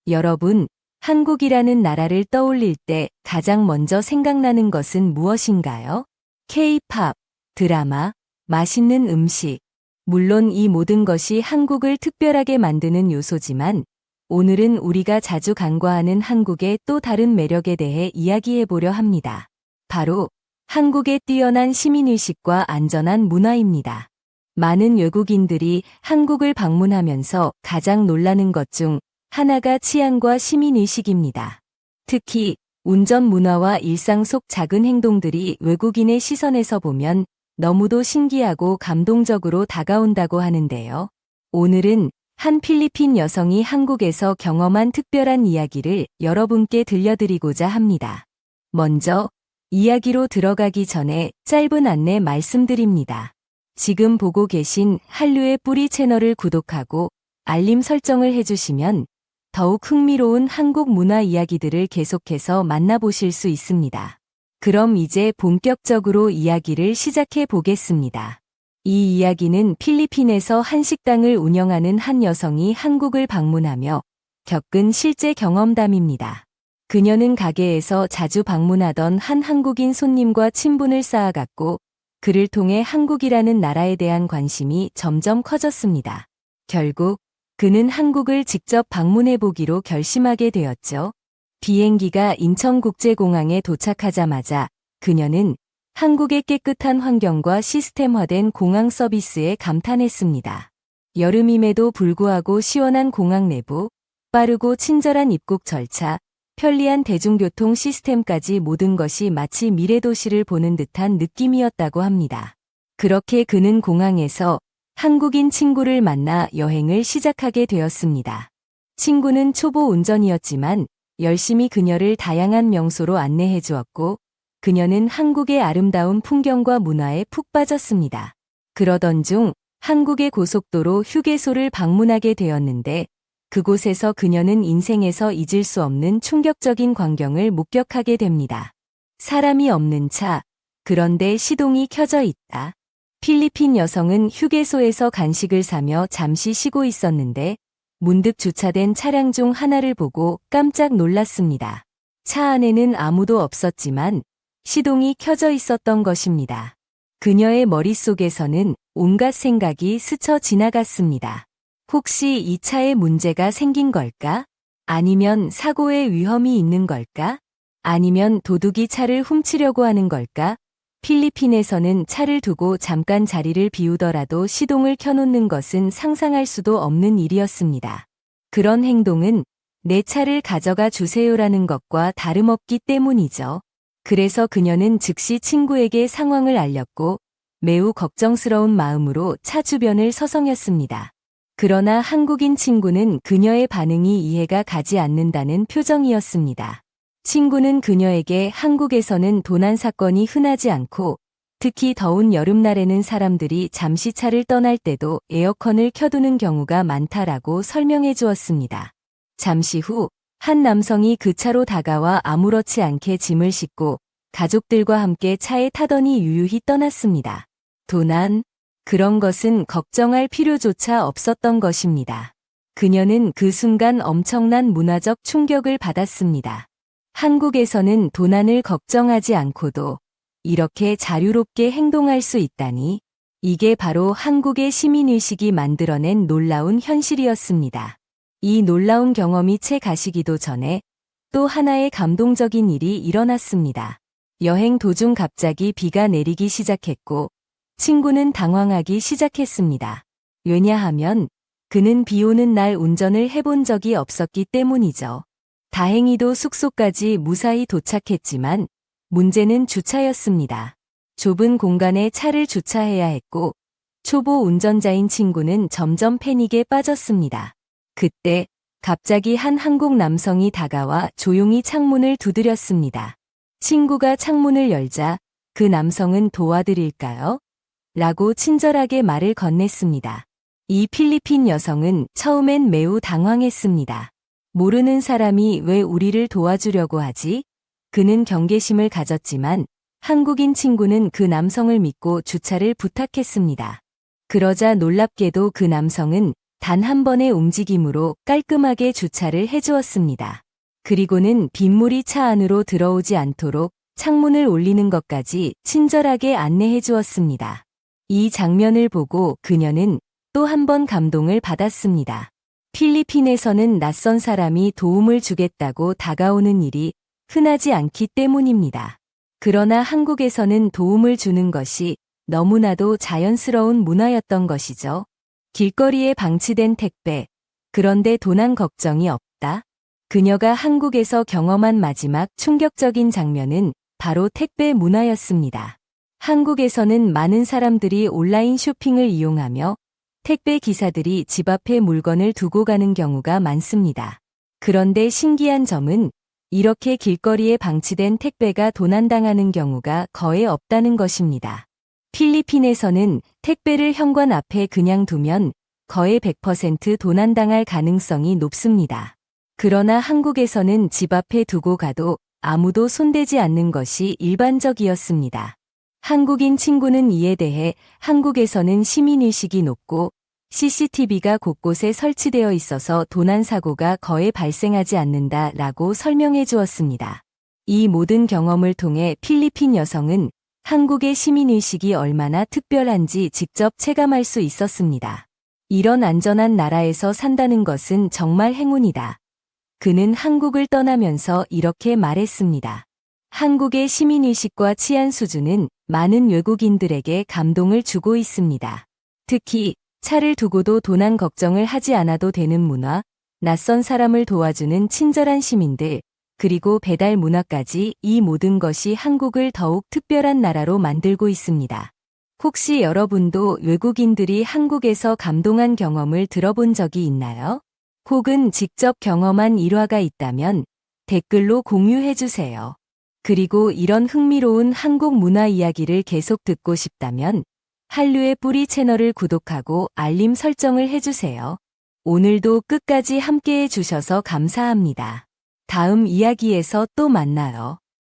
여러분, 한국이라는 나라를 떠올릴 때 가장 먼저 생각나는 것은 무엇인가요? K-팝, 드라마, 맛있는 음식. 물론 이 모든 것이 한국을 특별하게 만드는 요소지만 오늘은 우리가 자주 간과하는 한국의 또 다른 매력에 대해 이야기해 보려 합니다. 바로 한국의 뛰어난 시민의식과 안전한 문화입니다. 많은 외국인들이 한국을 방문하면서 가장 놀라는 것 중 하나가 치안과 시민의식입니다. 특히 운전 문화와 일상 속 작은 행동들이 외국인의 시선에서 보면 너무도 신기하고 감동적으로 다가온다고 하는데요. 오늘은 한 필리핀 여성이 한국에서 경험한 특별한 이야기를 여러분께 들려드리고자 합니다. 먼저 이야기로 들어가기 전에 짧은 안내 말씀드립니다. 지금 보고 계신 한류의 뿌리 채널을 구독하고 알림 설정을 해주시면 더욱 흥미로운 한국 문화 이야기들을 계속해서 만나보실 수 있습니다. 그럼 이제 본격적으로 이야기를 시작해 보겠습니다. 이 이야기는 필리핀에서 한 식당을 운영하는 한 여성이 한국을 방문하며 겪은 실제 경험담입니다. 그녀는 가게에서 자주 방문하던 한 한국인 손님과 친분을 쌓아갔고 그를 통해 한국이라는 나라에 대한 관심이 점점 커졌습니다. 결국 그는 한국을 직접 방문해 보기로 결심하게 되었죠. 비행기가 인천국제공항에 도착하자마자 그녀는 한국의 깨끗한 환경과 시스템화된 공항 서비스에 감탄했습니다. 여름임에도 불구하고 시원한 공항 내부, 빠르고 친절한 입국 절차, 편리한 대중교통 시스템까지 모든 것이 마치 미래도시를 보는 듯한 느낌이었다고 합니다. 그렇게 그는 공항에서 한국인 친구를 만나 여행을 시작하게 되었습니다. 친구는 초보 운전이었지만 열심히 그녀를 다양한 명소로 안내해 주었고 그녀는 한국의 아름다운 풍경과 문화에 푹 빠졌습니다. 그러던 중 한국의 고속도로 휴게소를 방문하게 되었는데 그곳에서 그녀는 인생에서 잊을 수 없는 충격적인 광경을 목격하게 됩니다. 사람이 없는 차, 그런데 시동이 켜져 있다. 필리핀 여성은 휴게소에서 간식을 사며 잠시 쉬고 있었는데 문득 주차된 차량 중 하나를 보고 깜짝 놀랐습니다. 차 안에는 아무도 없었지만 시동이 켜져 있었던 것입니다. 그녀의 머릿속에서는 온갖 생각이 스쳐 지나갔습니다. 혹시 이 차에 문제가 생긴 걸까? 아니면 사고의 위험이 있는 걸까? 아니면 도둑이 차를 훔치려고 하는 걸까? 필리핀에서는 차를 두고 잠깐 자리를 비우더라도 시동을 켜놓는 것은 상상할 수도 없는 일이었습니다. 그런 행동은 내 차를 가져가 주세요라는 것과 다름없기 때문이죠. 그래서 그녀는 즉시 친구에게 상황을 알렸고 매우 걱정스러운 마음으로 차 주변을 서성였습니다. 그러나 한국인 친구는 그녀의 반응이 이해가 가지 않는다는 표정이었습니다. 친구는 그녀에게 한국에서는 도난 사건이 흔하지 않고 특히 더운 여름날에는 사람들이 잠시 차를 떠날 때도 에어컨을 켜두는 경우가 많다라고 설명해 주었습니다. 잠시 후 한 남성이 그 차로 다가와 아무렇지 않게 짐을 싣고 가족들과 함께 차에 타더니 유유히 떠났습니다. 도난? 그런 것은 걱정할 필요조차 없었던 것입니다. 그녀는 그 순간 엄청난 문화적 충격을 받았습니다. 한국에서는 도난을 걱정하지 않고도 이렇게 자유롭게 행동할 수 있다니, 이게 바로 한국의 시민의식이 만들어낸 놀라운 현실이었습니다. 이 놀라운 경험이 채 가시기도 전에 또 하나의 감동적인 일이 일어났습니다. 여행 도중 갑자기 비가 내리기 시작했고 친구는 당황하기 시작했습니다. 왜냐하면 그는 비 오는 날 운전을 해본 적이 없었기 때문이죠. 다행히도 숙소까지 무사히 도착했지만 문제는 주차였습니다. 좁은 공간에 차를 주차해야 했고 초보 운전자인 친구는 점점 패닉에 빠졌습니다. 그때 갑자기 한 한국 남성이 다가와 조용히 창문을 두드렸습니다. 친구가 창문을 열자 그 남성은 도와드릴까요? 라고 친절하게 말을 건넸습니다. 이 필리핀 여성은 처음엔 매우 당황했습니다. 모르는 사람이 왜 우리를 도와주려고 하지? 그는 경계심을 가졌지만 한국인 친구는 그 남성을 믿고 주차를 부탁했습니다. 그러자 놀랍게도 그 남성은 단 한 번의 움직임으로 깔끔하게 주차를 해주었습니다. 그리고는 빗물이 차 안으로 들어오지 않도록 창문을 올리는 것까지 친절하게 안내해 주었습니다. 이 장면을 보고 그녀는 또 한 번 감동을 받았습니다. 필리핀에서는 낯선 사람이 도움을 주겠다고 다가오는 일이 흔하지 않기 때문입니다. 그러나 한국에서는 도움을 주는 것이 너무나도 자연스러운 문화였던 것이죠. 길거리에 방치된 택배, 그런데 도난 걱정이 없다. 그녀가 한국에서 경험한 마지막 충격적인 장면은 바로 택배 문화였습니다. 한국에서는 많은 사람들이 온라인 쇼핑을 이용하며 택배 기사들이 집 앞에 물건을 두고 가는 경우가 많습니다. 그런데 신기한 점은 이렇게 길거리에 방치된 택배가 도난당하는 경우가 거의 없다는 것입니다. 필리핀에서는 택배를 현관 앞에 그냥 두면 거의 100% 도난당할 가능성이 높습니다. 그러나 한국에서는 집 앞에 두고 가도 아무도 손대지 않는 것이 일반적이었습니다. 한국인 친구는 이에 대해 한국에서는 시민의식이 높고 CCTV가 곳곳에 설치되어 있어서 도난 사고가 거의 발생하지 않는다라고 설명해 주었습니다. 이 모든 경험을 통해 필리핀 여성은 한국의 시민의식이 얼마나 특별한지 직접 체감할 수 있었습니다. 이런 안전한 나라에서 산다는 것은 정말 행운이다. 그는 한국을 떠나면서 이렇게 말했습니다. 한국의 시민의식과 치안 수준은 많은 외국인들에게 감동을 주고 있습니다. 특히 차를 두고도 도난 걱정을 하지 않아도 되는 문화, 낯선 사람을 도와주는 친절한 시민들, 그리고 배달 문화까지 이 모든 것이 한국을 더욱 특별한 나라로 만들고 있습니다. 혹시 여러분도 외국인들이 한국에서 감동한 경험을 들어본 적이 있나요? 혹은 직접 경험한 일화가 있다면 댓글로 공유해 주세요. 그리고 이런 흥미로운 한국 문화 이야기를 계속 듣고 싶다면 한류의 뿌리 채널을 구독하고 알림 설정을 해주세요. 오늘도 끝까지 함께해 주셔서 감사합니다. 다음 이야기에서 또 만나요.